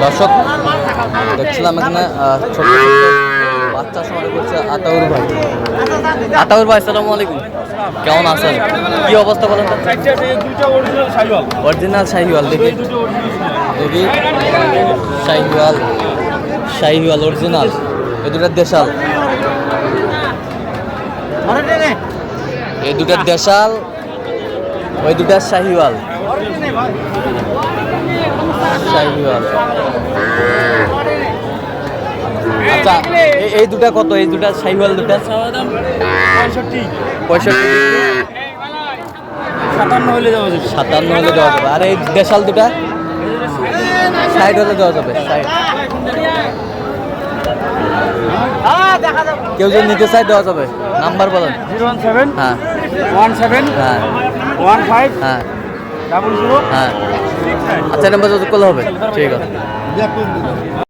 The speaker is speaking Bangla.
দর্শক দেখছিলাম এখানে ছোট ছোট বাচ্চা সংগ্রহ করছে আতাউর ভাই। আতাউর ভাই আসসালামু আলাইকুম, কেমন আছেন? কি অবস্থা বলেন তো? অরিজিনাল শাহিওয়াল দেখি দেখি শাহিওয়াল অরিজিনাল। এই দুটার দেশাল, এই দুটার দেশাল, ওই দুটার শাহিওয়াল। আচ্ছা এই দুটা কত? এই দুটা শাহিওয়াল দুটা 65 57 হলে দেওয়া যাবে। আর এই দেশাল দুটা 60 হলে দেওয়া যাবে। 60 কেউ যদি নিতে চাই দেওয়া যাবে। নাম্বার বলেন। 017 হ্যাঁ 17 হ্যাঁ 15 হ্যাঁ 00 হ্যাঁ। আচ্ছা নাম্বার যত করলে হবে। ঠিক আছে।